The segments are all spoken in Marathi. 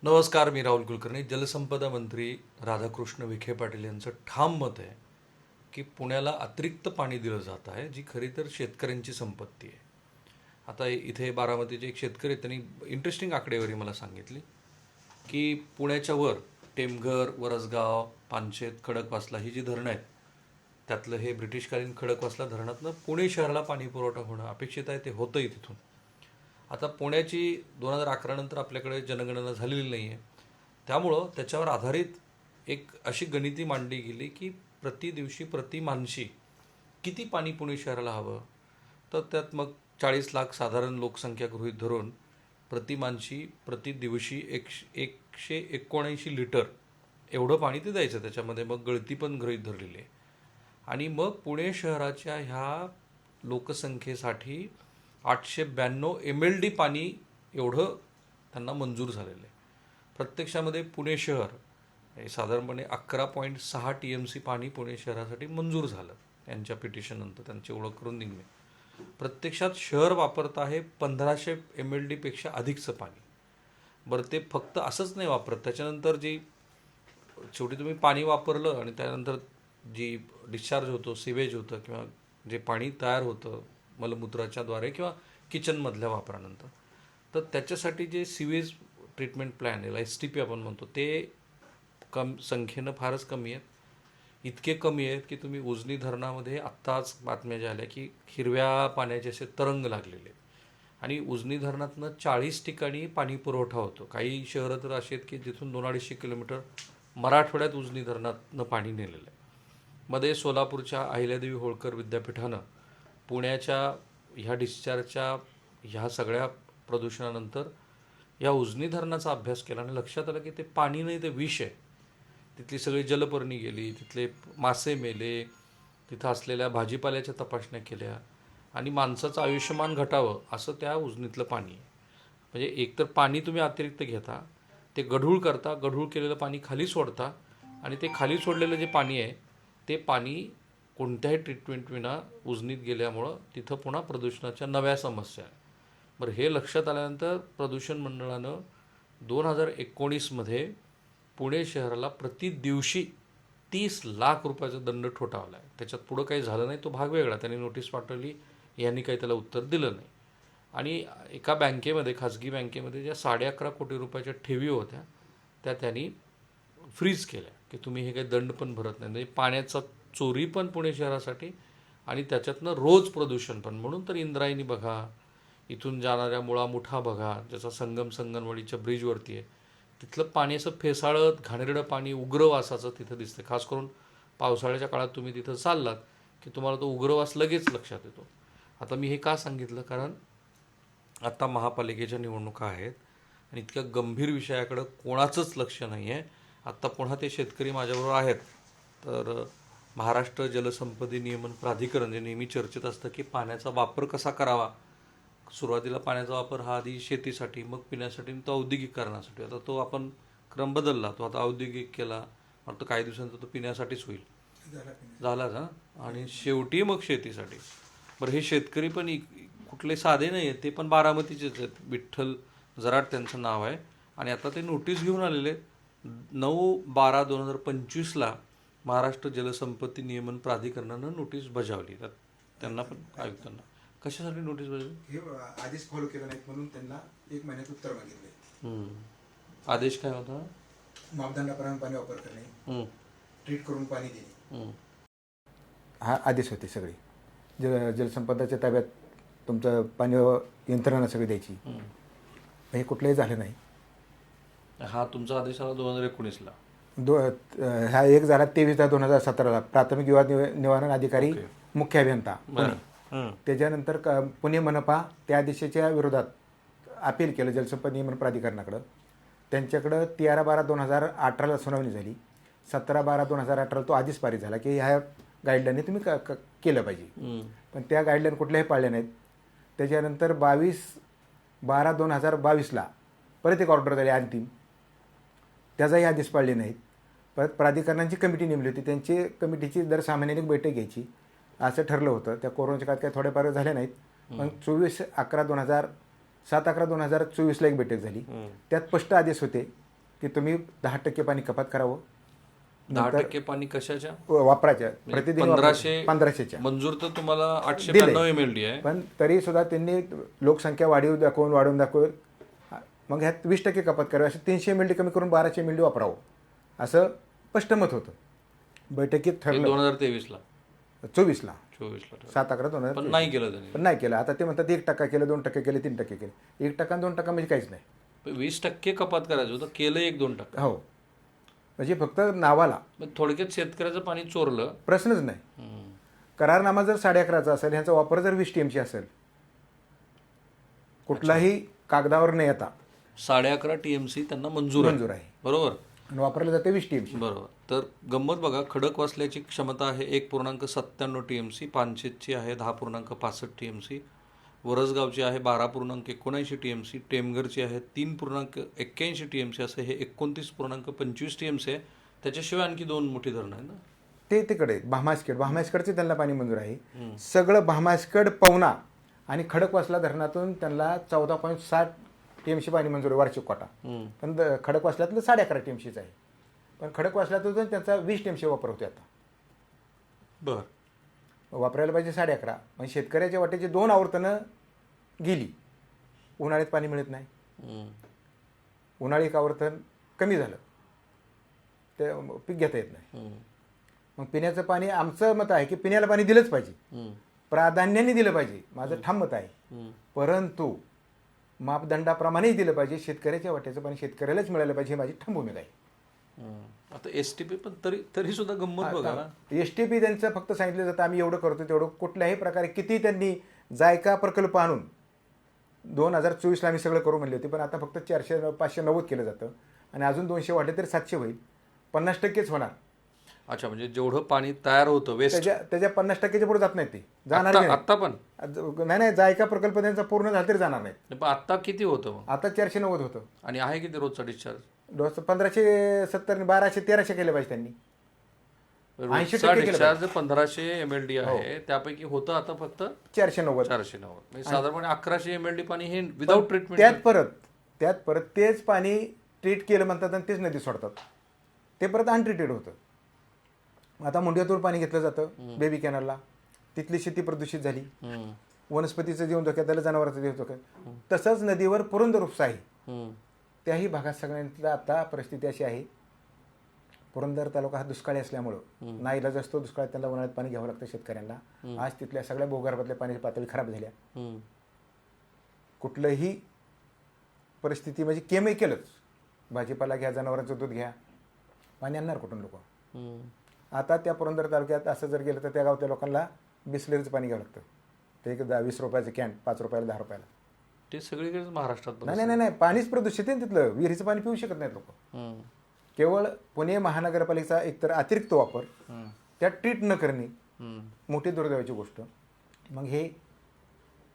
नमस्कार, मी राहुल कुलकर्णी. जलसंपदा मंत्री राधाकृष्ण विखे पाटील यांचं ठाम मत आहे की पुण्याला अतिरिक्त पाणी दिलं जात आहे, जी खरी तर शेतकऱ्यांची संपत्ती आहे. आता इथे बारामतीचे एक शेतकरी आहेत, त्यांनी इंटरेस्टिंग आकडेवारी मला सांगितली की पुण्याच्या वर टेमघर, वरसगाव, पानशेत, खडकवासला ही जी धरणं आहेत, त्यातलं हे ब्रिटिशकालीन खडकवासला धरणातनं पुणे शहराला पाणी पुरवठा होणं अपेक्षित आहे. ते होतंही तिथून. आता पुण्याची 2011 नंतर आपल्याकडे जनगणना झालेली नाही आहे, त्यामुळं त्याच्यावर आधारित एक अशी गणिती मांडली गेली की प्रति दिवशी प्रति मानशी किती पाणी पुणे शहराला हवं. तर त्यात मग 40 लाख साधारण लोकसंख्या गृहीत धरून प्रति मानशी प्रति दिवशी 179 लिटर एवढं पाणी ते द्यायचं. त्याच्यामध्ये मग गळती पण गृहीत धरलेली आहे. आणि मग पुणे शहराच्या ह्या लोकसंख्येसाठी 892 MLD पाणी एवढं त्यांना मंजूर झालेलं आहे. प्रत्यक्षामध्ये पुणे शहर हे साधारणपणे 11.6 TMC पाणी पुणे शहरासाठी मंजूर झालं यांच्या पिटिशननंतर, त्यांची ओळख करून दिली. प्रत्यक्षात शहर वापरत आहे 1500 MLD पेक्षा अधिकचं पाणी. बरं, ते फक्त असंच नाही वापरत, त्याच्यानंतर जी शेवटी तुम्ही पाणी वापरलं आणि त्यानंतर जी डिस्चार्ज होतो, सिवेज होतं किंवा जे पाणी तयार होतं मलमूत्राच्याद्वारे किंवा किचनमधल्या वापरानंतर, तर त्याच्यासाठी जे सिवेज ट्रीटमेंट प्लॅन आहे, STP आपण म्हणतो, ते संख्येनं फारच कमी आहेत. इतके कमी आहेत की तुम्ही उजनी धरणामध्ये आत्ताच बातम्या ज्या आल्या की हिरव्या पाण्याचे असे तरंग लागलेले आहेत. आणि उजनी धरणातनं 40 ठिकाणी पाणी पुरवठा होतो. काही शहरं तर अशी आहेत की जिथून 200-250 किलोमीटर मराठवाड्यात उजनी धरणातनं पाणी नेलेलं आहे. मध्ये सोलापूरच्या अहिल्यादेवी होळकर विद्यापीठानं पुण्याच्या ह्या डिस्चार्जच्या ह्या सगळ्या प्रदूषणानंतर या उजनी धरणाचा अभ्यास केला आणि लक्षात आलं की ते पाणी नाही, ते विष आहे. तिथली सगळी जलपर्णी गेली, तिथले मासे मेले, तिथं असलेल्या भाजीपाल्याच्या तपासण्या केल्या आणि माणसाचं आयुष्यमान घटावं असं त्या उजनीतलं पाणी आहे. म्हणजे एकतर पाणी तुम्ही अतिरिक्त घेता, ते गढूळ करता, गढूळ केलेलं पाणी खाली सोडता आणि ते खाली सोडलेलं जे पाणी आहे ते पाणी कोणत्याही ट्रीटमेंट विना उजनीत गेल्यामुळं तिथं पुन्हा प्रदूषणाच्या नव्या समस्या आहे. बरं, हे लक्षात आल्यानंतर प्रदूषण मंडळानं 2019मध्ये पुणे शहराला प्रति दिवशी 30 लाख रुपयाचा दंड ठोठावला आहे. त्याच्यात पुढं काही झालं नाही, तो भाग वेगळा. त्यांनी नोटीस पाठवली, यांनी काही त्याला उत्तर दिलं नाही. आणि एका बँकेमध्ये, खाजगी बँकेमध्ये ज्या 11.5 कोटी रुपयाच्या ठेवी होत्या त्या त्यांनी फ्रीज केल्या की तुम्ही हे काही दंड पण भरत नाही. म्हणजे पाण्याचा चोरी पण पुणे शहरासाठी आणि त्याच्यातनं रोज प्रदूषण पण. म्हणून तर इंद्रायणी बघा, इथून जाणाऱ्या मुळा मुठा बघा, ज्याचा संगम संगणवाडीच्या ब्रिजवरती आहे, तिथलं पाणी असं फेसाळत घाणेरडं पाणी उग्रवासाचं तिथं दिसतं. खास करून पावसाळ्याच्या काळात तुम्ही तिथं चाललात की तुम्हाला तो उग्रवास लगेच लक्षात येतो. आता मी हे का सांगितलं, कारण आता महापालिकेच्या निवडणुका आहेत आणि इतक्या गंभीर विषयाकडं कोणाचंच लक्ष नाही आहे. आत्ता पुन्हा ते शेतकरी माझ्याबरोबर आहेत. तर महाराष्ट्र जलसंपदा नियमन प्राधिकरण जे नेहमी चर्चेत असतं की पाण्याचा वापर कसा करावा, सुरुवातीला पाण्याचा वापर हा आधी शेतीसाठी, मग पिण्यासाठी, तो औद्योगिकीकरणासाठी. आता तो आपण क्रम बदलला, तो आता औद्योगिक केला, वाटतं काही दिवसांचा तो पिण्यासाठीच होईल, झालाच हां, आणि शेवटी मग शेतीसाठी. बरं, हे शेतकरी पण कुठले साधे नाही आहेत, ते पण बारामतीचेच आहेत. विठ्ठल जराट त्यांचं नाव आहे. आणि आता ते नोटीस घेऊन आलेले आहेत. 9/12/2025 महाराष्ट्र जलसंपत्ती नियमन प्राधिकरणानं नोटीस बजावली. तर त्यांना पण आयुक्तांना कशासाठी नोटीस बजावली? हे आदेश फॉलो केला नाहीत म्हणून त्यांना 1 महिन्यात उत्तर मागितले. आदेश काय होता? मापदंडाप्रमाणे पाणी वापर करणे, ट्रीट करून पाणी देणे, हा आदेश होते सगळे. जलसंपदाच्या ताब्यात तुमचं पाणी यंत्रणा सगळी द्यायची. हे कुठलंही झालं नाही. हा तुमचा आदेश आला 2019ला. हा एक झाला 23/10/2017 प्राथमिक विवाद निवारण अधिकारी, मुख्य अभियंता पुणे. त्याच्यानंतर पुणे मनपा त्या आदेशाच्या विरोधात अपील केलं जलसंपदा नियमन प्राधिकरणाकडं. त्यांच्याकडं 13/12/2018 सुनावणी झाली. 17/12/2018 तो आदेश पारित झाला की ह्या गाईडलाईनने तुम्ही केलं पाहिजे. पण त्या गाईडलाईन कुठल्याही पाळल्या नाहीत. त्याच्यानंतर 22/12/2022 परत एक ऑर्डर झाली अंतिम, त्याचाही आदेश पाळले नाहीत. परत प्राधिकरणांची कमिटी नेमली होती, त्यांची कमिटीची दर 6 महिन्यांनी एक बैठक घ्यायची असं ठरलं होतं. त्या कोरोनाच्या काळात काही थोड्याफार झाल्या नाहीत. पण 7/11/2024 एक बैठक झाली. त्यात स्पष्ट आदेश होते की तुम्ही 10% पाणी कपात करावं. 10% पाणी कशाच्या? वापरायच्या प्रतिदिन 1500च्या मंजूर तर तुम्हाला 895 MLD आहे. पण तरी सुद्धा त्यांनी लोकसंख्या वाढवून दाखवून मग ह्यात 20% कपात करावी, असं 300 MLD कमी करून 1200 MLD वापरावं असं स्पष्ट मत होतं. बैठकीत ठरलं 2023ला 24ला 24ला 7/11/2024. पण नाही केलं त्यांनी. पण नाही केलं. आता ते म्हणतात 1% केलं, 2% केलं, 3% केलं. 1% आणि 2% म्हणजे काहीच नाही. 20% कपात करायचं होतं, केलं 1-2%. हो, म्हणजे फक्त नावाला. थोडक्यात शेतकऱ्याचं पाणी चोरलं. प्रश्नच नाही. करारनामा जर 11.5चा असेल, ह्याचा वापर जर 20 TMC असेल, कुठलाही कागदावर न येता 11.5 TMC त्यांना मंजूर आहे. बरोबर. आणि वापरले जाते 20 TMC. बरोबर. तर गंमत बघा, खडकवासल्याची क्षमता आहे 1.97 TMC, पानशेतची आहे 10.65 TMC, वरसगावची आहे 12.79 TMC, टेमघरची आहे 3.81 TMC, असं हे 29.25 TMC आहे. त्याच्याशिवाय आणखी 2 मोठी धरणं आहेत ना. ते तिकडे भामासकडचे त्यांना पाणी मंजूर आहे. सगळं भामासकड, पवना आणि खडकवासला धरणातून त्यांना 14.60 TMC पाणी मंजूर आहे, वार्षिक कोटा. पण खडकवासल्यातलं 11.5 TMCच आहे. पण खडकवासल्यातून त्यांचा 20 TMC वापर होतो आता. बरं. वापरायला पाहिजे 11.5. म्हणजे शेतकऱ्याच्या वाटेची 2 आवर्तनं गेली. उन्हाळ्यात पाणी मिळत नाही, उन्हाळी एक आवर्तन कमी झालं, ते पीक घेता येत नाही. मग पिण्याचं पाणी, आमचं मत आहे की पिण्याला पाणी दिलंच पाहिजे, प्राधान्याने दिलं पाहिजे, माझं ठाम मत आहे. परंतु मापदंडाप्रमाणेही दिलं पाहिजे. शेतकऱ्याच्या वाट्याचं पाणी शेतकऱ्यालाच मिळालं पाहिजे, ही माझी ठाम भूमिका आहे. आता STP पण तरी सुद्धा गंमत बघा ना. STP त्यांचं फक्त सांगितलं जातं आम्ही एवढं करतो तेवढं. कुठल्याही प्रकारे किती त्यांनी जायका प्रकल्प आणून 2024ला आम्ही सगळं करू म्हणले होते, पण आता फक्त 590 केलं जातं आणि अजून 200 वाढले तरी 700 होईल. 50%च होणार. अच्छा, म्हणजे जेवढं पाणी तयार होतं वेस्ट त्याच्या 50%च्या पुढे जात नाही, ते जाणार नाही. आता पण नाही, जायका प्रकल्प त्यांचा पूर्ण झाला तरी जाणार नाही. पण आता किती होतं? आता 490 होतं. आणि आहे किती रोजचा डिस्चार्ज? 1570, 1200, 1300 केले पाहिजे त्यांनी. 80% डिस्चार्ज 1500 MLD आहे, त्यापैकी होतं आता फक्त 490. म्हणजे साधारणपणे 1100 MLD पाणी हे विदाऊट ट्रीटमेंट. त्यात परत तेच पाणी ट्रीट केलं म्हणतात आणि तेच नदी सोडतात, ते परत अनट्रीटेड होतं. आता मुंड्यातून पाणी घेतलं जातं बेबी कॅनलला, तिथली शेती प्रदूषित झाली, वनस्पतीचं जीवन धोक्यात आलं, जनावरांचं जीवन धोक्यात. तसंच नदीवर पुरंदर उपसा आहे, त्याही भागात सगळ्यांना आता परिस्थिती अशी आहे. पुरंदर तालुका हा दुष्काळी असल्यामुळं नाईलाज असतो, दुष्काळात त्यांना उन्हाळ्यात पाणी घ्यावं लागतं शेतकऱ्यांना. आज तिथल्या सगळ्या भूगर्भातल्या पाण्याची पातळी खराब झाल्या. कुठलंही परिस्थिती म्हणजे केमिकलच, भाजीपाला घ्या, जनावरांचं दूध घ्या, पाणी आणणार कुठून लोक. आता त्या पुरंदर तालुक्यात असं जर गेलं तर त्या गावच्या लोकांना बिसलेरीचं पाणी घ्यावं लागतं. ते एक 20 रुपयाचं कॅन 5 रुपयाला 10 रुपयाला. ते सगळीकडे महाराष्ट्रात नाही, पाणीच प्रदूषित आहे तिथलं. विहिरीचं पाणी पिऊ शकत नाहीत लोक. केवळ पुणे महानगरपालिकेचा एकतर अतिरिक्त वापर, त्यात ट्रीट न करणे मोठी दुर्दैवाची गोष्ट. मग हे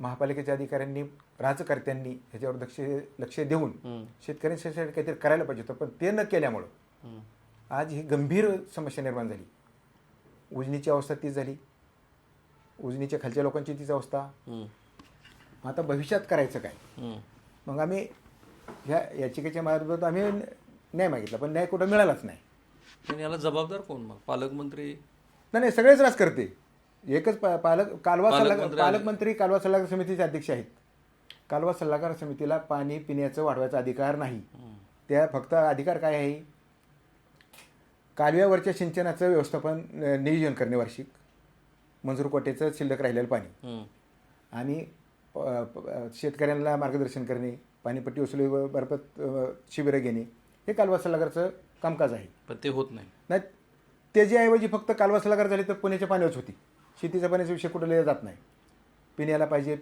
महापालिकेच्या अधिकाऱ्यांनी, राजकर्त्यांनी ह्याच्यावर लक्ष देऊन शेतकऱ्यांसाठी काहीतरी करायला पाहिजे होतं. पण ते न केल्यामुळं आज ही गंभीर समस्या निर्माण झाली. उजनीची अवस्था तीच झाली, उजनीच्या खालच्या लोकांची तीच अवस्था. आता भविष्यात करायचं काय? मग आम्ही ह्या याचिकेच्या मार्फत आम्ही न्याय मागितला, पण न्याय कुठं मिळालाच नाही. पण याला जबाबदार कोण? मग पालकमंत्री? नाही, सगळेच राज करते. एकच पालकमंत्री कालवा सल्लागार समितीचे अध्यक्ष आहेत. कालवा सल्लागार समितीला पाणी पिण्याचं वाढवायचा अधिकार नाही. त्या फक्त अधिकार काय आहे? कालव्यावरच्या सिंचनाचं व्यवस्थापन, नियोजन करणे, वार्षिक मंजूर कोट्याचं शिल्लक राहिलेलं पाणी, आणि शेतकऱ्यांना मार्गदर्शन करणे, पाणीपट्टी वसुली बाबत शिबिरं घेणे, हे कालवा सल्लागारचं कामकाज आहे. पण ते होत नाही. त्याच्याऐवजी फक्त कालवा सल्लागार झाले तर पुण्याच्या पाण्यावरच होती. शेतीच्या पाण्याचा विषय कुठे लिहिला जात नाही. पिण्याला पाहिजे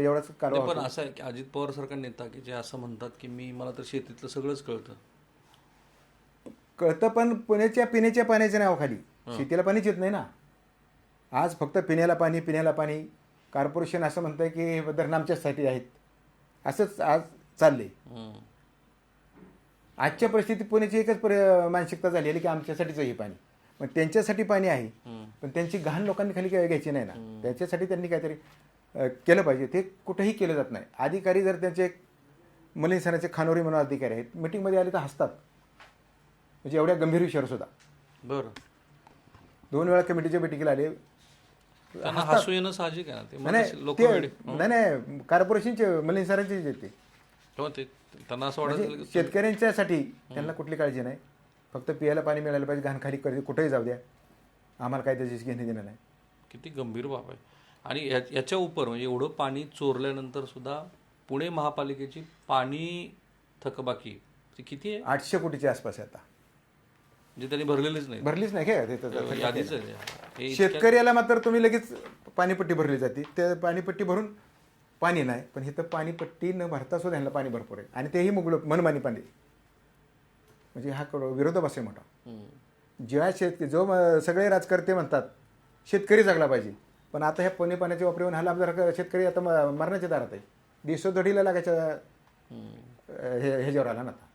एवढाच कालवा. पण असं आहे की अजित पवार सारखा नेता की जे असं म्हणतात की मला तर शेतीतलं सगळंच कळतं, पण पुण्याच्या पिण्याच्या पाण्याच्या नावाखाली शेतीला पाणीच येत नाही ना. आज फक्त पिण्याला पाणी कॉर्पोरेशन असं म्हणतंय की हे धरण आमच्यासाठी आहेत, असंच आज चालले. आजच्या परिस्थितीत पुण्याची एकच मानसिकता झाली आहे की आमच्यासाठीच हे पाणी. मग त्यांच्यासाठी पाणी आहे, पण त्यांची घाण लोकांनी खाली घ्यायची नाही ना. त्याच्यासाठी त्यांनी काहीतरी केलं पाहिजे. ते कुठेही केलं जात नाही. अधिकारी जर त्यांचे मलिन सरांचे खानोरी म्हणून अधिकारी आहेत, मिटिंगमध्ये आले तर हसतात, म्हणजे एवढ्या गंभीर विषयावर सुद्धा. बरं. 2 वेळा कमिटीच्या बैठकीला आले. त्यांना हसू येणं साहजिक आहे ना, ते नाही लोक नाही कॉर्पोरेशनचे मलिन सरांचेच येते. त्यांना असं वाटत म्हणजे शेतकऱ्यांच्यासाठी त्यांना कुठली काळजी नाही, फक्त पियाला पाणी मिळालं पाहिजे, घाण खाली कर कुठेही जाऊ द्या, आम्हाला काय त्याची घेणे देणं नाही. किती गंभीर बाब आहे. आणि याच्या उपर म्हणजे एवढं पाणी चोरल्यानंतर सुद्धा पुणे महापालिकेची पाणी थकबाकी ती किती आहे? 800 कोटीच्या आसपास आहे आता, म्हणजे त्यांनी भरलेलीच नाही, भरलीच नाही काय यादीच आहे. शेतकऱ्याला मात्र तुम्ही लगेच पाणीपट्टी भरली जाते, त्या पाणीपट्टी भरून पाणी नाही, पण इथं पाणीपट्टी न भरता सुद्धा ह्यांना पाणी भरपूर आहे, आणि तेही मनमानी पाणी. म्हणजे हा विरोधाभास आहे मोठा. जेव्हा जो सगळे राजकर्ते म्हणतात शेतकरी जगला पाहिजे, पण आता ह्या पुणे पाण्याच्या वापरून हा लाभ जरा शेतकरी आता मरण्याच्या दारात आहे, दिवसोधडीला लागायच्या ह्याच्यावर आला ना आता.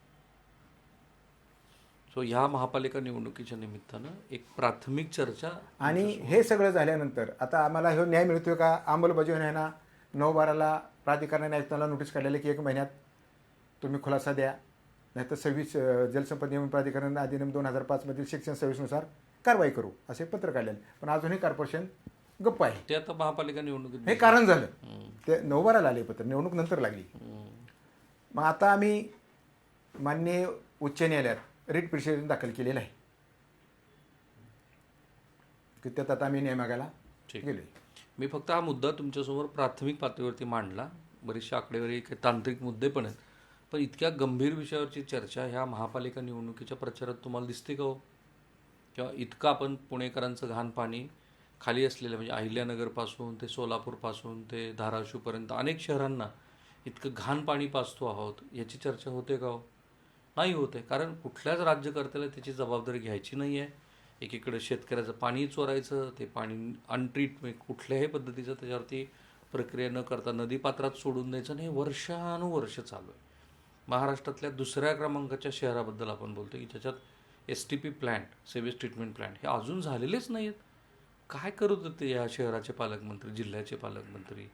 सो ह्या महापालिका निवडणुकीच्या निमित्तानं एक प्राथमिक चर्चा. आणि हे सगळं झाल्यानंतर आता आम्हाला हे न्याय मिळतोय का? अंमलबजावणी आहे ना, 9/12 प्राधिकरणाने आयुक्तांना नोटीस काढलेली की 1 महिन्यात तुम्ही खुलासा द्या, नाहीतर 26 जलसंपदा नियमन प्राधिकरण अधिनियम 2005 मधील सेक्शन 26 नुसार कारवाई करू, असे पत्र काढलेले. पण अजूनही कॉर्पोरेशन गप्प आहे. ते आता महापालिका निवडणुकीत हे कारण झालं, ते 9/12 आले पत्र, निवडणूक नंतर लागली. मग आता आम्ही माननीय उच्च न्यायालयात रिट पिटिशन दाखल केलेलं आहे की त्यात आता आम्ही न्याय मागायला गेलो. मी फक्त हा मुद्दा तुमच्यासमोर प्राथमिक पातळीवरती मांडला. बरीचशा आकडेवारी काही तांत्रिक मुद्दे पण आहेत, पण इतक्या गंभीर विषयावरची चर्चा ह्या महापालिका निवडणुकीच्या प्रचारात तुम्हाला दिसते का हो? किंवा इतकं आपण पुणेकरांचं घाण पाणी खाली असलेलं म्हणजे अहिल्यानगरपासून ते सोलापूरपासून ते धाराशिवपर्यंत अनेक शहरांना इतकं घाण पाणी पाजतो आहोत, याची चर्चा होते का हो? नाही होते. कारण कुठल्याच राज्यकर्त्याला त्याची जबाबदारी घ्यायची नाही आहे. एकीकडे शेतकऱ्याचं पाणी चोरायचं, ते पाणी अनट्रीट कुठल्याही पद्धतीचं त्याच्यावरती प्रक्रिया न करता नदीपात्रात सोडून द्यायचं, आणि हे वर्षानुवर्ष चालू आहे. महाराष्ट्रातल्या 2ऱ्या क्रमांकाच्या शहराबद्दल आपण बोलतो की ज्याच्यात STP plant, sewage treatment plant हे अजून झालेलेच नाही आहेत. काय करत होते या शहराचे पालकमंत्री, जिल्ह्याचे पालकमंत्री,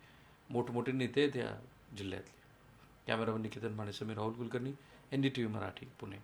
मोठमोठे नेते आहेत या जिल्ह्यातले. Cameraman Niketan Mane, Sameer Rahul Kulkarni, NDTV Marathi, Pune.